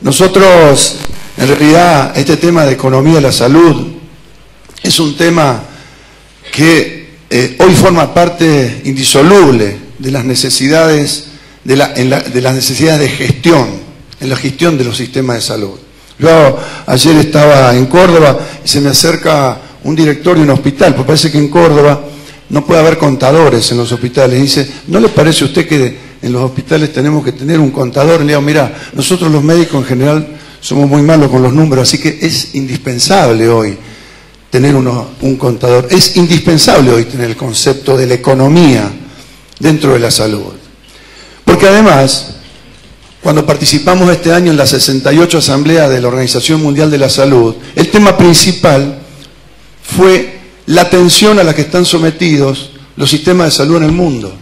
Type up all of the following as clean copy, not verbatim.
nosotros, en realidad, este tema de economía de la salud es un tema que hoy forma parte indisoluble de las necesidades de las necesidades de gestión, en la gestión de los sistemas de salud. Yo ayer estaba en Córdoba y se me acerca un director de un hospital, porque parece que en Córdoba no puede haber contadores en los hospitales. Y dice, ¿no le parece a usted que en los hospitales tenemos que tener un contador? Le digo, mira, nosotros los médicos en general somos muy malos con los números, así que es indispensable hoy tener un contador. Es indispensable hoy tener el concepto de la economía dentro de la salud. Porque además, cuando participamos este año en la 68 Asamblea de la Organización Mundial de la Salud, el tema principal fue la atención a la que están sometidos los sistemas de salud en el mundo.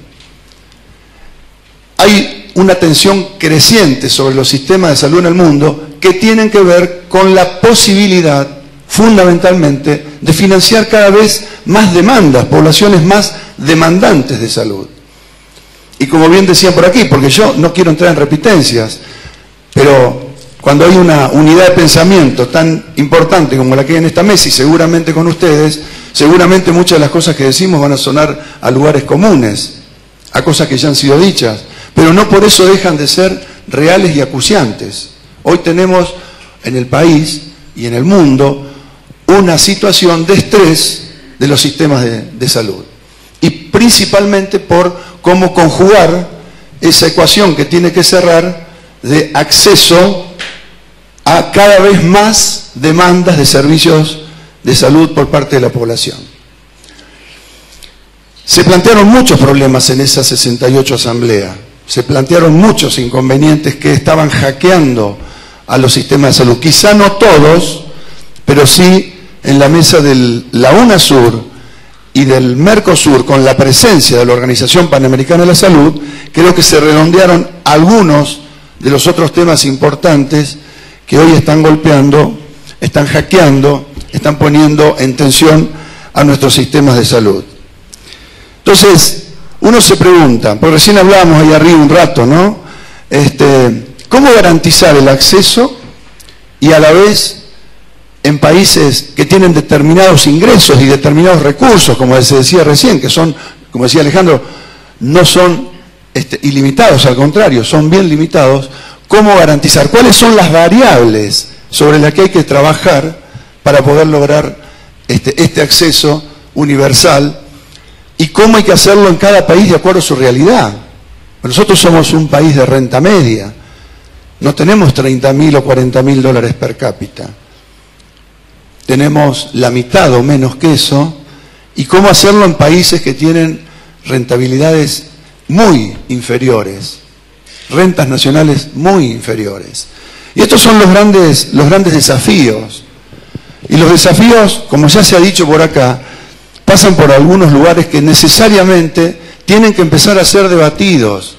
Hay una tensión creciente sobre los sistemas de salud en el mundo que tienen que ver con la posibilidad, fundamentalmente, de financiar cada vez más demandas, poblaciones más demandantes de salud. Y como bien decían por aquí, porque yo no quiero entrar en repitencias, pero cuando hay una unidad de pensamiento tan importante como la que hay en esta mesa y seguramente con ustedes, seguramente muchas de las cosas que decimos van a sonar a lugares comunes, a cosas que ya han sido dichas, pero no por eso dejan de ser reales y acuciantes. Hoy tenemos en el país y en el mundo una situación de estrés de los sistemas de salud. Y principalmente por cómo conjugar esa ecuación que tiene que cerrar de acceso a cada vez más demandas de servicios de salud por parte de la población. Se plantearon muchos problemas en esa 68 Asamblea. Se plantearon muchos inconvenientes que estaban hackeando a los sistemas de salud. Quizá no todos, pero sí en la mesa de la UNASUR y del Mercosur, con la presencia de la Organización Panamericana de la Salud, creo que se redondearon algunos de los otros temas importantes que hoy están golpeando, están hackeando, están poniendo en tensión a nuestros sistemas de salud. Entonces, uno se pregunta, porque recién hablábamos ahí arriba un rato, ¿no? ¿Cómo garantizar el acceso y a la vez en países que tienen determinados ingresos y determinados recursos, como se decía recién, que son, como decía Alejandro, no son ilimitados, al contrario, son bien limitados? ¿Cómo garantizar? ¿Cuáles son las variables sobre las que hay que trabajar para poder lograr este acceso universal? ¿Y cómo hay que hacerlo en cada país de acuerdo a su realidad? Nosotros somos un país de renta media, no tenemos 30.000 o 40.000 dólares per cápita. Tenemos la mitad o menos que eso. ¿Y cómo hacerlo en países que tienen rentabilidades muy inferiores? Rentas nacionales muy inferiores. Y estos son los grandes desafíos. Y los desafíos, como ya se ha dicho por acá, pasan por algunos lugares que necesariamente tienen que empezar a ser debatidos.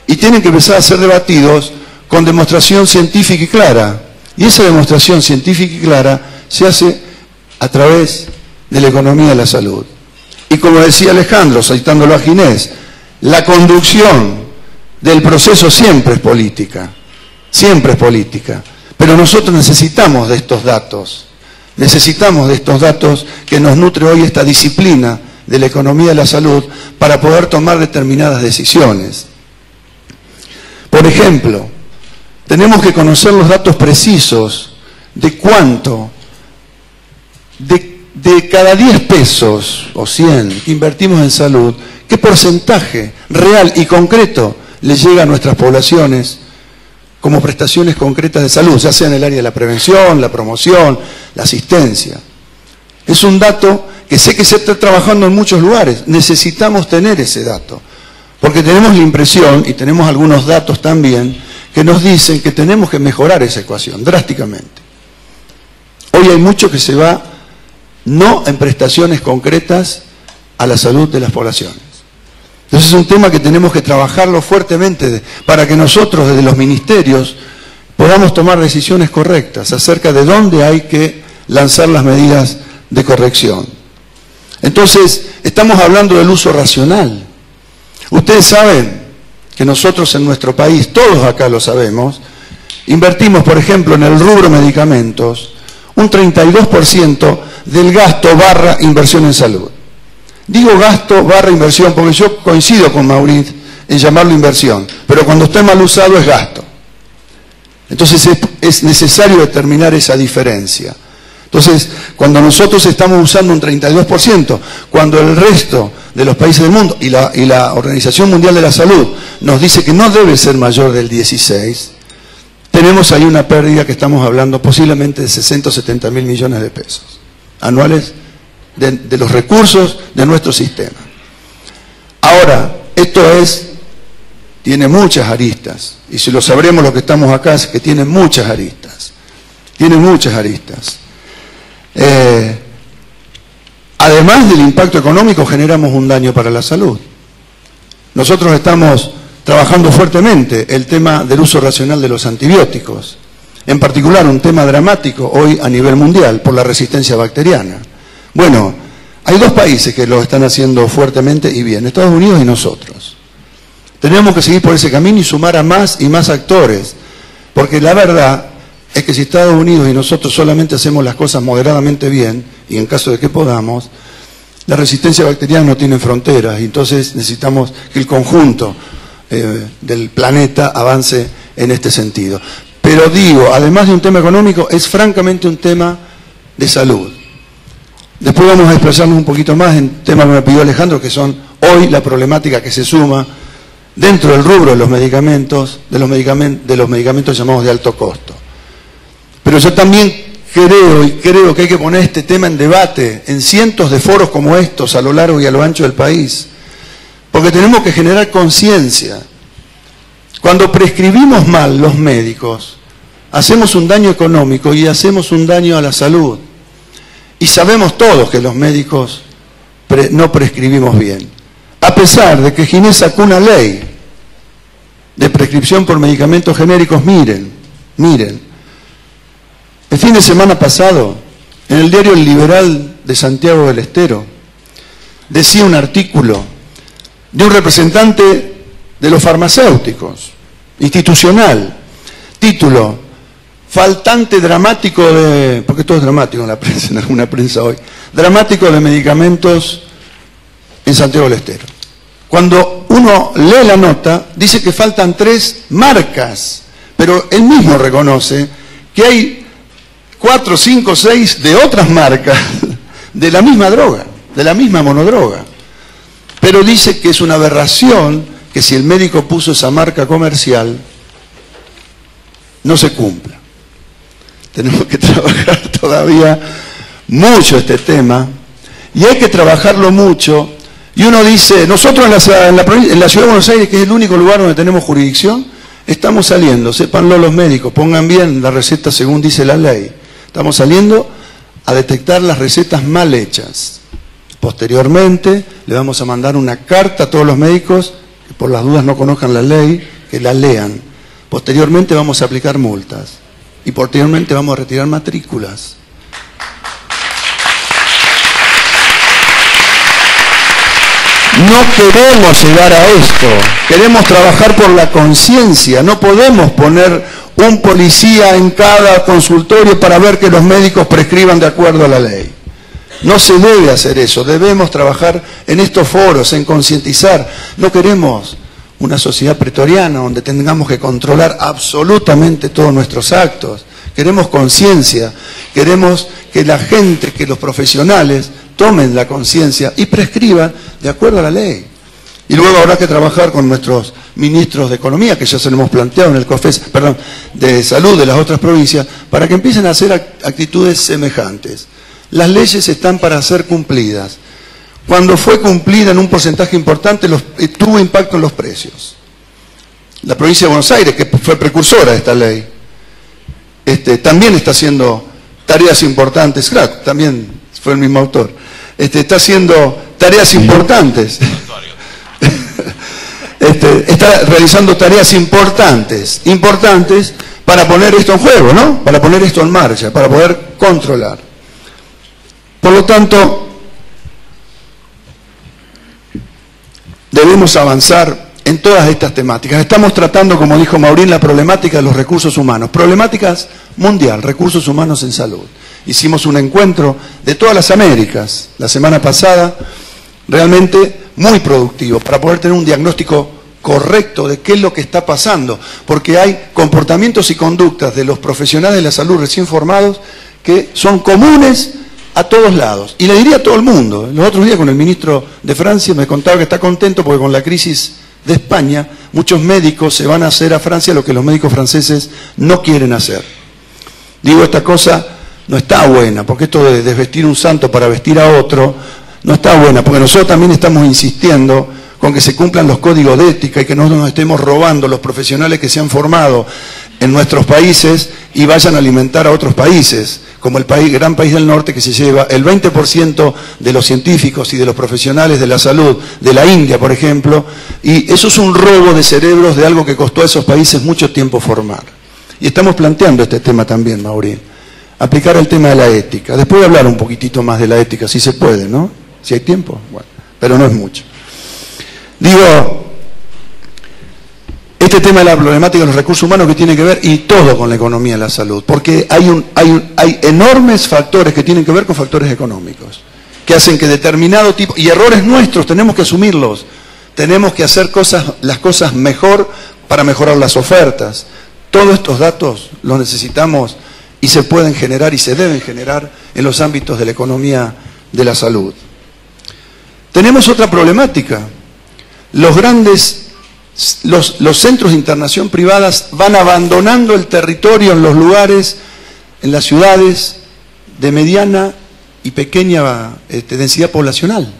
Y tienen que empezar a ser debatidos con demostración científica y clara. Y esa demostración científica y clara se hace a través de la economía de la salud. Y como decía Alejandro, citándolo a Ginés, la conducción del proceso siempre es política, pero nosotros necesitamos de estos datos que nos nutre hoy esta disciplina de la economía de la salud para poder tomar determinadas decisiones. Por ejemplo, tenemos que conocer los datos precisos de cuánto, de cada 10 pesos o 100 que invertimos en salud, qué porcentaje real y concreto le llega a nuestras poblaciones como prestaciones concretas de salud, ya sea en el área de la prevención, la promoción, la asistencia. Es un dato que sé que se está trabajando en muchos lugares. Necesitamos tener ese dato, porque tenemos la impresión, y tenemos algunos datos también, que nos dicen que tenemos que mejorar esa ecuación drásticamente. Hoy hay mucho que se va no en prestaciones concretas a la salud de las poblaciones. Entonces es un tema que tenemos que trabajarlo fuertemente para que nosotros desde los ministerios podamos tomar decisiones correctas acerca de dónde hay que lanzar las medidas de corrección. Entonces, estamos hablando del uso racional. Ustedes saben que nosotros en nuestro país, todos acá lo sabemos, Invertimos, por ejemplo, en el rubro medicamentos, un 32% del gasto / inversión en salud. Digo gasto / inversión porque yo coincido con Mauricio en llamarlo inversión, pero cuando está mal usado es gasto. Entonces es necesario determinar esa diferencia. Entonces, cuando nosotros estamos usando un 32%, cuando el resto de los países del mundo y la Organización Mundial de la Salud nos dice que no debe ser mayor del 16%, tenemos ahí una pérdida que estamos hablando posiblemente de 60 o 70 mil millones de pesos anuales de los recursos de nuestro sistema. Ahora, esto tiene muchas aristas, y si lo sabremos los que estamos acá, es que tiene muchas aristas. Tiene muchas aristas. Además del impacto económico, generamos un daño para la salud. Nosotros estamos trabajando fuertemente el tema del uso racional de los antibióticos, en particular un tema dramático hoy a nivel mundial por la resistencia bacteriana. Bueno, hay dos países que lo están haciendo fuertemente y bien, Estados Unidos y nosotros. Tenemos que seguir por ese camino y sumar a más y más actores, porque la verdad es que si Estados Unidos y nosotros solamente hacemos las cosas moderadamente bien, y en caso de que podamos, la resistencia bacteriana no tiene fronteras, y entonces necesitamos que el conjunto del planeta avance en este sentido. Pero digo, además de un tema económico, es francamente un tema de salud. Después vamos a expresarnos un poquito más en temas que me pidió Alejandro, que son hoy la problemática que se suma dentro del rubro de los medicamentos, de los medicamentos llamados de alto costo. Pero yo también creo que hay que poner este tema en debate en cientos de foros como estos a lo largo y a lo ancho del país, porque tenemos que generar conciencia. Cuando prescribimos mal los médicos, hacemos un daño económico y hacemos un daño a la salud. Y sabemos todos que los médicos no prescribimos bien. A pesar de que Ginés sacó una ley de prescripción por medicamentos genéricos, miren. El fin de semana pasado, en el diario El Liberal de Santiago del Estero, decía un artículo de un representante de los farmacéuticos, institucional, título, faltante dramático de, porque todo es dramático en la prensa, en alguna prensa hoy, dramático de medicamentos en Santiago del Estero. Cuando uno lee la nota, dice que faltan 3 marcas, pero él mismo reconoce que hay 4, 5, 6 de otras marcas de la misma droga, de la misma monodroga. Pero dice que es una aberración que si el médico puso esa marca comercial, no se cumpla. Tenemos que trabajar todavía mucho este tema, y hay que trabajarlo mucho. Y uno dice, nosotros en la Ciudad de Buenos Aires, que es el único lugar donde tenemos jurisdicción, estamos saliendo, sépanlo los médicos, pongan bien la receta según dice la ley, estamos saliendo a detectar las recetas mal hechas. Posteriormente le vamos a mandar una carta a todos los médicos que por las dudas no conozcan la ley, que la lean. Posteriormente vamos a aplicar multas y posteriormente vamos a retirar matrículas. No queremos llegar a esto, queremos trabajar por la conciencia, no podemos poner un policía en cada consultorio para ver que los médicos prescriban de acuerdo a la ley. No se debe hacer eso, debemos trabajar en estos foros, en concientizar. No queremos una sociedad pretoriana donde tengamos que controlar absolutamente todos nuestros actos. Queremos conciencia, queremos que la gente, que los profesionales tomen la conciencia y prescriban de acuerdo a la ley. Y luego habrá que trabajar con nuestros ministros de Economía, que ya se lo hemos planteado en el COFES, perdón, de Salud de las otras provincias, para que empiecen a hacer actitudes semejantes. Las leyes están para ser cumplidas. Cuando fue cumplida en un porcentaje importante, tuvo impacto en los precios. La provincia de Buenos Aires, que fue precursora de esta ley, también está haciendo tareas importantes. Claro, también fue el mismo autor. Está haciendo tareas importantes. Está realizando tareas importantes para poner esto en juego, ¿no? Para poner esto en marcha, para poder controlar. Por lo tanto, debemos avanzar en todas estas temáticas. Estamos tratando, como dijo Maurín, la problemática de los recursos humanos. Problemáticas mundial, recursos humanos en salud. Hicimos un encuentro de todas las Américas la semana pasada, realmente muy productivo, para poder tener un diagnóstico correcto de qué es lo que está pasando, porque hay comportamientos y conductas de los profesionales de la salud recién formados que son comunes a todos lados, y le diría a todo el mundo. Los otros días con el ministro de Francia me contaba que está contento porque con la crisis de España muchos médicos se van a hacer a Francia lo que los médicos franceses no quieren hacer. Digo, esta cosa no está buena, porque esto de desvestir un santo para vestir a otro no está buena, porque nosotros también estamos insistiendo con que se cumplan los códigos de ética y que no nos estemos robando los profesionales que se han formado en nuestros países y vayan a alimentar a otros países, como el gran país del norte que se lleva el 20% de los científicos y de los profesionales de la salud de la India, por ejemplo, y eso es un robo de cerebros de algo que costó a esos países mucho tiempo formar. Y estamos planteando este tema también, Maurín, aplicar el tema de la ética. Después de hablar un poquitito más de la ética, si se puede, ¿no? Si hay tiempo, bueno, pero no es mucho. Digo, este tema de la problemática de los recursos humanos que tiene que ver, y todo con la economía de la salud, porque hay enormes factores que tienen que ver con factores económicos, que hacen que determinado tipo, y errores nuestros, tenemos que asumirlos, tenemos que hacer las cosas mejor para mejorar las ofertas. Todos estos datos los necesitamos y se pueden generar y se deben generar en los ámbitos de la economía de la salud. Tenemos otra problemática. Los centros de internación privadas van abandonando el territorio en los lugares, en las ciudades de mediana y pequeña densidad poblacional.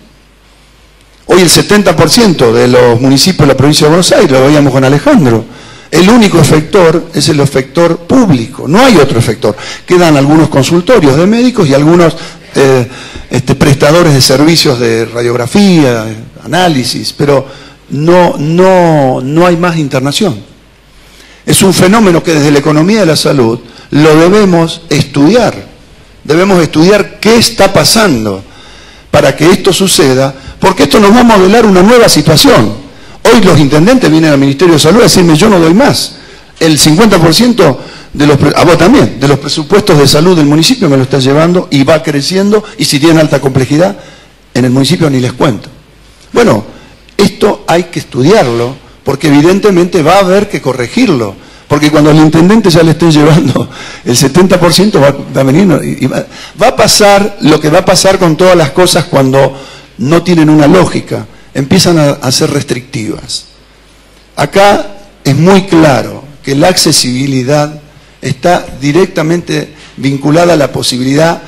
Hoy el 70% de los municipios de la provincia de Buenos Aires, lo veíamos con Alejandro, el único efector es el efector público, no hay otro efector. Quedan algunos consultorios de médicos y algunos prestadores de servicios de radiografía, análisis, pero no hay más internación. Es un fenómeno que desde la economía de la salud lo debemos estudiar. Debemos estudiar qué está pasando para que esto suceda, porque esto nos va a modelar una nueva situación. Hoy los intendentes vienen al Ministerio de Salud a decirme, yo no doy más. El 50% de vos también, de los presupuestos de salud del municipio me lo está llevando y va creciendo, y si tienen alta complejidad, en el municipio ni les cuento. Bueno, esto hay que estudiarlo, porque evidentemente va a haber que corregirlo, porque cuando al intendente ya le estén llevando el 70% va a venir y va a pasar lo que va a pasar con todas las cosas cuando no tienen una lógica, empiezan a ser restrictivas. Acá es muy claro que la accesibilidad está directamente vinculada a la posibilidad,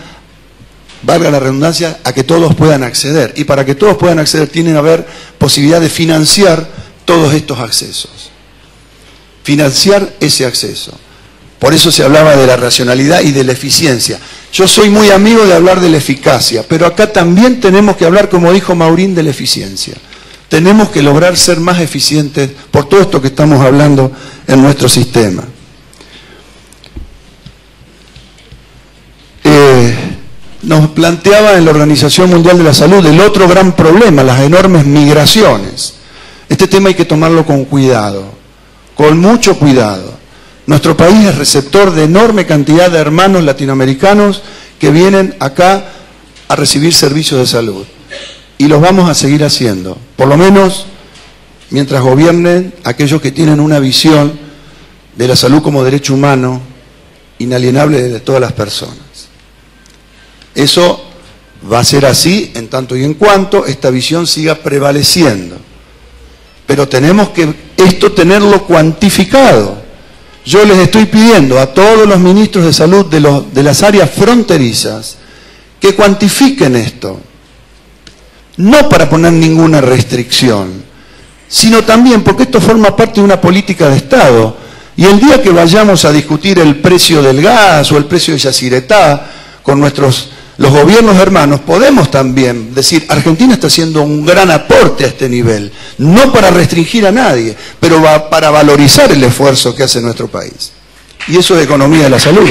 valga la redundancia, a que todos puedan acceder. Y para que todos puedan acceder tiene que haber posibilidad de financiar todos estos accesos. Financiar ese acceso. Por eso se hablaba de la racionalidad y de la eficiencia. Yo soy muy amigo de hablar de la eficacia, pero acá también tenemos que hablar, como dijo Maurín, de la eficiencia. Tenemos que lograr ser más eficientes por todo esto que estamos hablando en nuestro sistema. Nos planteaba en la Organización Mundial de la Salud el otro gran problema, las enormes migraciones. Este tema hay que tomarlo con cuidado, con mucho cuidado. Nuestro país es receptor de enorme cantidad de hermanos latinoamericanos que vienen acá a recibir servicios de salud. Y los vamos a seguir haciendo, por lo menos mientras gobiernen aquellos que tienen una visión de la salud como derecho humano inalienable de todas las personas. Eso va a ser así en tanto y en cuanto esta visión siga prevaleciendo. Pero tenemos que esto tenerlo cuantificado. Yo les estoy pidiendo a todos los ministros de salud de las áreas fronterizas que cuantifiquen esto. No para poner ninguna restricción, sino también porque esto forma parte de una política de Estado. Y el día que vayamos a discutir el precio del gas o el precio de Yacyretá con los gobiernos hermanos, podemos también decir, Argentina está haciendo un gran aporte a este nivel, no para restringir a nadie, pero para valorizar el esfuerzo que hace nuestro país. Y eso es economía de la salud.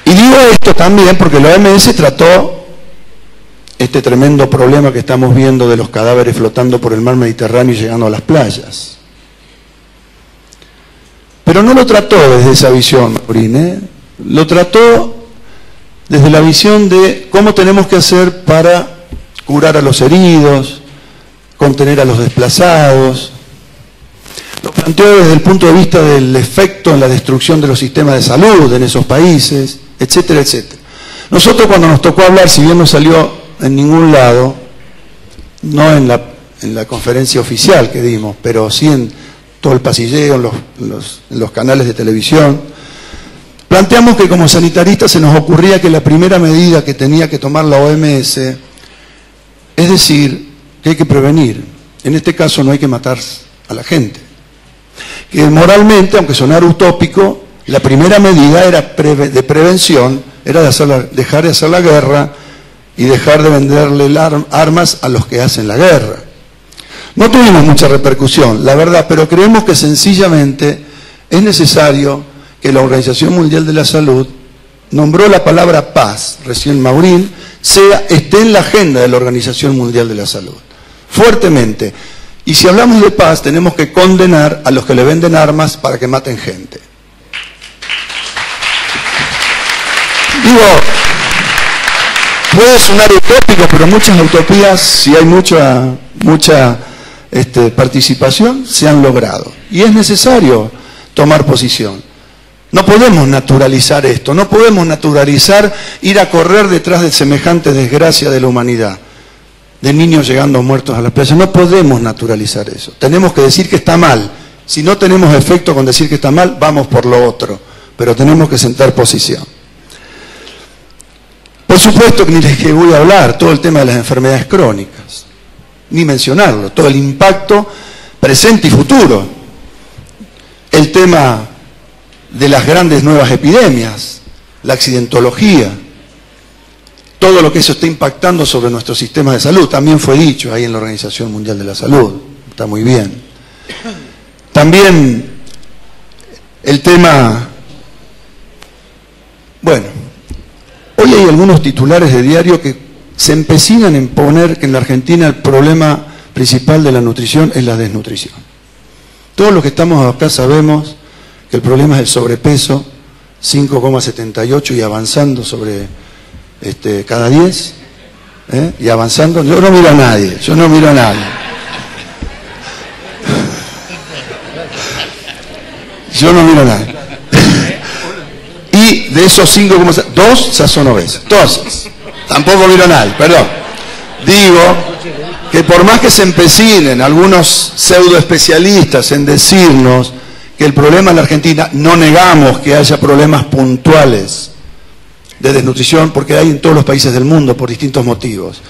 Y digo esto también porque la OMS trató este tremendo problema que estamos viendo de los cadáveres flotando por el mar Mediterráneo y llegando a las playas. Pero no lo trató desde esa visión, Maurín, lo trató desde la visión de cómo tenemos que hacer para curar a los heridos, contener a los desplazados. Lo planteó desde el punto de vista del efecto en la destrucción de los sistemas de salud en esos países, etcétera, etcétera. Nosotros cuando nos tocó hablar, si bien no salió en ningún lado, no en la conferencia oficial que dimos, pero sí en todo el pasilleo, en los canales de televisión, planteamos que como sanitaristas se nos ocurría que la primera medida que tenía que tomar la OMS, es decir, que hay que prevenir. En este caso no hay que matar a la gente. Que moralmente, aunque sonara utópico, la primera medida era de prevención, era dejar de hacer la guerra y dejar de venderle armas a los que hacen la guerra. No tuvimos mucha repercusión, la verdad, pero creemos que sencillamente es necesario que la Organización Mundial de la Salud nombró la palabra paz, recién Maurín, esté en la agenda de la Organización Mundial de la Salud, fuertemente. Y si hablamos de paz, tenemos que condenar a los que le venden armas para que maten gente. Digo, puede sonar utópico, pero muchas utopías, si hay mucha participación, se han logrado. Y es necesario tomar posición. No podemos naturalizar esto, no podemos naturalizar ir a correr detrás de semejante desgracia de la humanidad, de niños llegando muertos a la playa. No podemos naturalizar eso. Tenemos que decir que está mal. Si no tenemos efecto con decir que está mal, vamos por lo otro. Pero tenemos que sentar posición. Por supuesto que ni les que voy a hablar todo el tema de las enfermedades crónicas, ni mencionarlo, todo el impacto presente y futuro, el tema de las grandes nuevas epidemias, la accidentología, todo lo que eso está impactando sobre nuestro sistema de salud. También fue dicho ahí en la Organización Mundial de la Salud, está muy bien. También el tema, bueno, hoy hay algunos titulares de diario que se empecinan en poner que en la Argentina el problema principal de la nutrición es la desnutrición. Todos los que estamos acá sabemos que el problema es el sobrepeso, 5,78 y avanzando sobre cada 10, y avanzando. Yo no miro a nadie, Y de esos 5,2, 2 ya son obesos. Entonces, tampoco miro a nadie, perdón. Digo que por más que se empecinen algunos pseudoespecialistas en decirnos que el problema en la Argentina, no negamos que haya problemas puntuales de desnutrición, porque hay en todos los países del mundo por distintos motivos.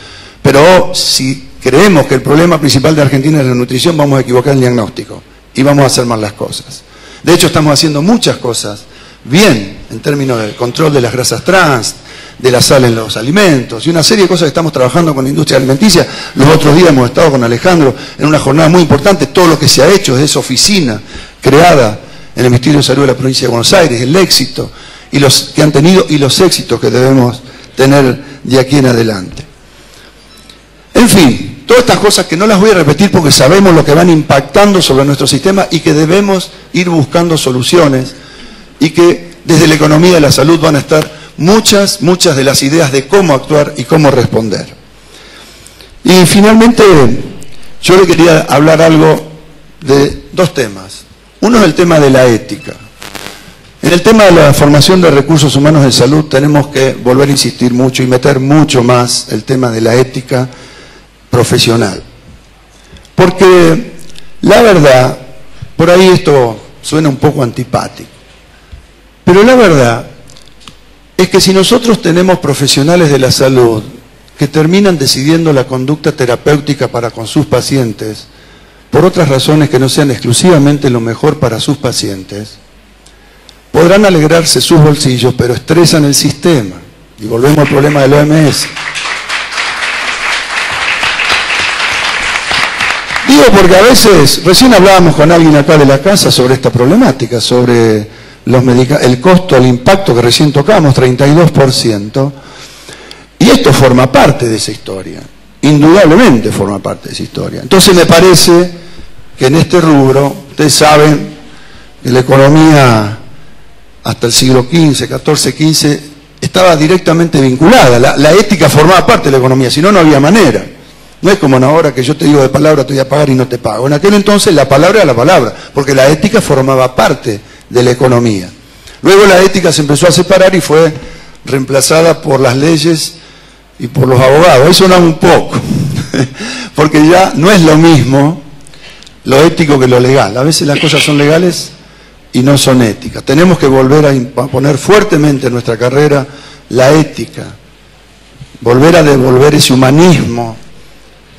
Pero si creemos que el problema principal de Argentina es la nutrición, vamos a equivocar el diagnóstico y vamos a hacer mal las cosas. De hecho, estamos haciendo muchas cosas bien en términos del control de las grasas trans, de la sal en los alimentos y una serie de cosas que estamos trabajando con la industria alimenticia. Los otros días hemos estado con Alejandro en una jornada muy importante, todo lo que se ha hecho desde esa oficina creada en el Ministerio de Salud de la Provincia de Buenos Aires, el éxito y los que han tenido y los éxitos que debemos tener de aquí en adelante. En fin, todas estas cosas que no las voy a repetir porque sabemos lo que van impactando sobre nuestro sistema y que debemos ir buscando soluciones y que desde la economía de la salud van a estar muchas de las ideas de cómo actuar y cómo responder. Y finalmente yo le quería hablar algo de dos temas. Uno es el tema de la ética. En el tema de la formación de recursos humanos de salud tenemos que volver a insistir mucho y meter mucho más el tema de la ética profesional. Porque la verdad, por ahí esto suena un poco antipático, pero la verdad es que si nosotros tenemos profesionales de la salud que terminan decidiendo la conducta terapéutica para con sus pacientes, por otras razones que no sean exclusivamente lo mejor para sus pacientes, podrán alegrarse sus bolsillos, pero estresan el sistema. Y volvemos al problema del OMS. Digo porque a veces, recién hablábamos con alguien acá de la casa sobre esta problemática, sobre el costo, el impacto que recién tocamos, 32%. Y Y esto forma parte de esa historia, indudablemente forma parte de esa historia. Entonces me parece que en este rubro, ustedes saben que la economía hasta el siglo XV, XIV, XV, estaba directamente vinculada. La ética formaba parte de la economía, si no, no había manera. No es como ahora que yo te digo de palabra, te voy a pagar y no te pago. En aquel entonces la palabra era la palabra, porque la ética formaba parte de la economía. Luego la ética se empezó a separar y fue reemplazada por las leyes y por los abogados. Ahí sonaba un poco, porque ya no es lo mismo lo ético que lo legal. A veces las cosas son legales y no son éticas. Tenemos que volver a poner fuertemente en nuestra carrera la ética, volver a devolver ese humanismo,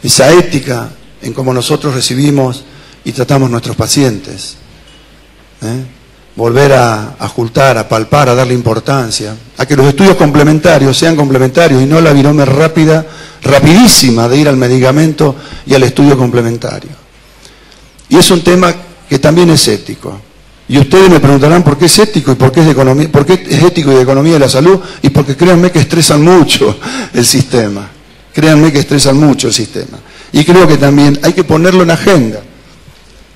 esa ética en cómo nosotros recibimos y tratamos a nuestros pacientes. Volver a ocultar, a palpar, a darle importancia, a que los estudios complementarios sean complementarios y no la virome rapidísima de ir al medicamento y al estudio complementario. Y es un tema que también es ético. Y ustedes me preguntarán por qué es ético y por qué es de economía, por qué es ético y de economía de la salud, y porque créanme que estresan mucho el sistema. Créanme que estresan mucho el sistema. Y creo que también hay que ponerlo en agenda.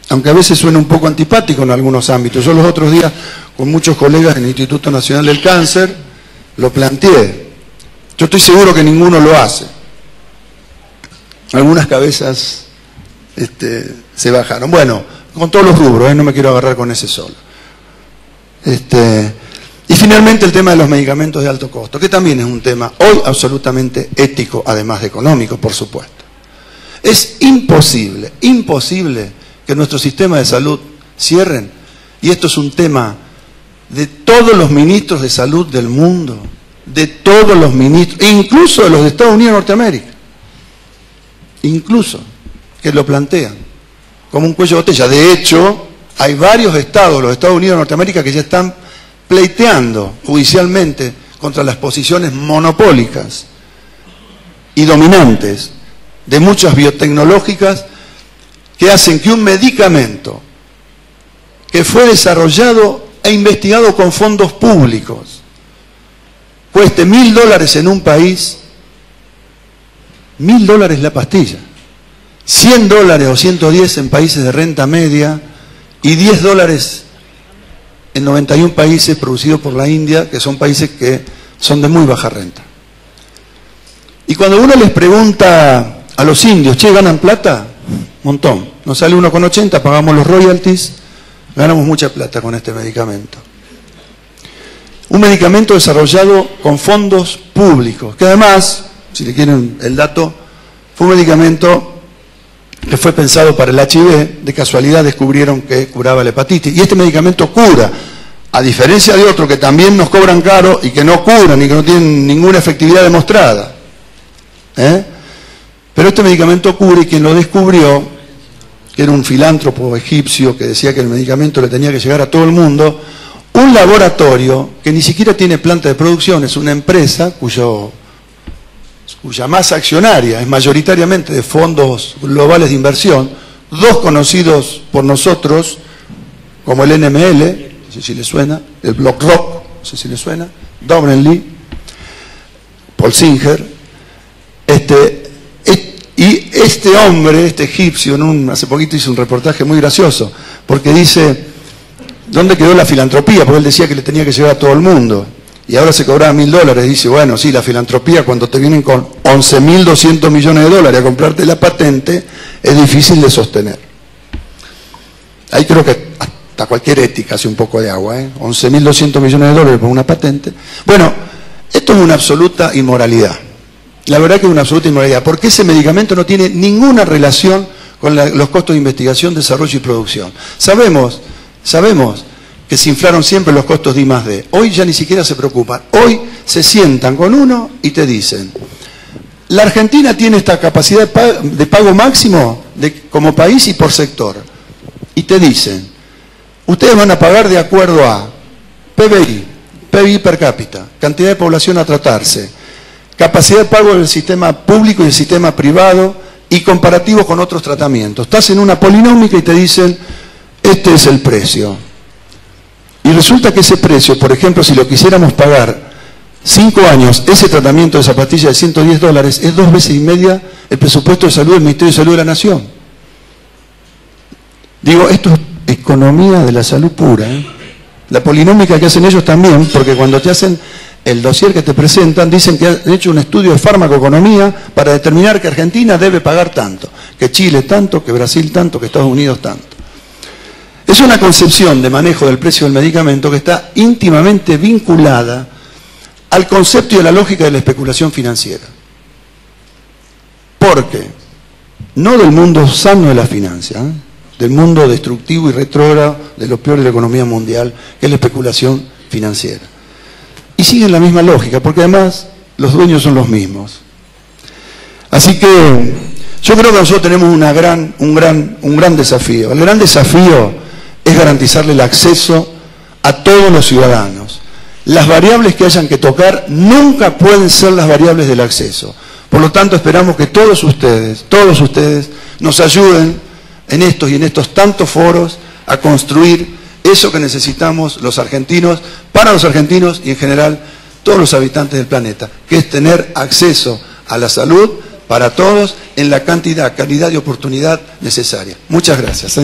Aunque a veces suena un poco antipático en algunos ámbitos. Yo los otros días, con muchos colegas del Instituto Nacional del Cáncer, lo planteé. Yo estoy seguro que ninguno lo hace. Algunas cabezas se bajaron. Bueno, con todos los rubros, no me quiero agarrar con ese solo. Y finalmente el tema de los medicamentos de alto costo, que también es un tema hoy absolutamente ético, además de económico, por supuesto. Es imposible que nuestro sistema de salud cierren, y esto es un tema de todos los ministros de salud del mundo, de todos los ministros, incluso de los de Estados Unidos de Norteamérica, incluso, que lo plantean como un cuello de botella. De hecho, hay varios estados, los Estados Unidos de Norteamérica, que ya están pleiteando judicialmente contra las posiciones monopólicas y dominantes de muchas biotecnológicas que hacen que un medicamento que fue desarrollado e investigado con fondos públicos cueste $1.000 en un país, $1.000 la pastilla, $100 o 110 en países de renta media y $10 en 91 países producidos por la India, que son países que son de muy baja renta. Y cuando uno les pregunta a los indios, che, ¿ganan plata? Montón. Nos sale 1,80, pagamos los royalties, ganamos mucha plata con este medicamento. Un medicamento desarrollado con fondos públicos, que además, si le quieren el dato, fue un medicamento que fue pensado para el HIV, de casualidad descubrieron que curaba la hepatitis, y este medicamento cura, a diferencia de otros que también nos cobran caro y que no curan y que no tienen ninguna efectividad demostrada. Pero este medicamento cura, y quien lo descubrió, que era un filántropo egipcio que decía que el medicamento le tenía que llegar a todo el mundo, un laboratorio que ni siquiera tiene planta de producción, es una empresa cuya masa accionaria es mayoritariamente de fondos globales de inversión, dos conocidos por nosotros como el NML, no sé si le suena, el BlackRock, no sé si le suena, Downey, Paul Singer, y este hombre, este egipcio, hace poquito hizo un reportaje muy gracioso, porque dice, ¿dónde quedó la filantropía? Porque él decía que le tenía que llegar a todo el mundo. Y ahora se cobraba $1.000. Dice, bueno, sí, la filantropía, cuando te vienen con 11.200 millones de dólares a comprarte la patente, es difícil de sostener. Ahí creo que hasta cualquier ética hace un poco de agua, 11.200 millones de dólares por una patente. Bueno, esto es una absoluta inmoralidad. La verdad que es una absoluta inmoralidad, porque ese medicamento no tiene ninguna relación con los costos de investigación, desarrollo y producción. Sabemos que se inflaron siempre los costos de I+D. Hoy ya ni siquiera se preocupan. Hoy se sientan con uno y te dicen, la Argentina tiene esta capacidad de pago máximo como país y por sector. Y te dicen, ustedes van a pagar de acuerdo a PBI per cápita, cantidad de población a tratarse, capacidad de pago del sistema público y del sistema privado y comparativos con otros tratamientos. Estás en una polinómica y te dicen, este es el precio. Y resulta que ese precio, por ejemplo, si lo quisiéramos pagar 5 años, ese tratamiento de esa pastilla de $110 es 2 veces y media el presupuesto de salud del Ministerio de Salud de la Nación. Digo, esto es economía de la salud pura, ¿eh? La polinómica que hacen ellos también, porque cuando te hacen el dossier que te presentan, dicen que han hecho un estudio de farmacoeconomía para determinar que Argentina debe pagar tanto, que Chile tanto, que Brasil tanto, que Estados Unidos tanto. Es una concepción de manejo del precio del medicamento que está íntimamente vinculada al concepto y a la lógica de la especulación financiera. Porque, no del mundo sano de la finanza, ¿eh? Del mundo destructivo y retrógrado de lo peor de la economía mundial, que es la especulación financiera. Y siguen la misma lógica, porque además los dueños son los mismos. Así que yo creo que nosotros tenemos un gran desafío. El gran desafío es garantizarle el acceso a todos los ciudadanos. Las variables que hayan que tocar nunca pueden ser las variables del acceso. Por lo tanto, esperamos que todos ustedes nos ayuden en estos y en estos tantos foros a construir eso que necesitamos los argentinos, para los argentinos y en general todos los habitantes del planeta, que es tener acceso a la salud para todos en la cantidad, calidad y oportunidad necesaria. Muchas gracias.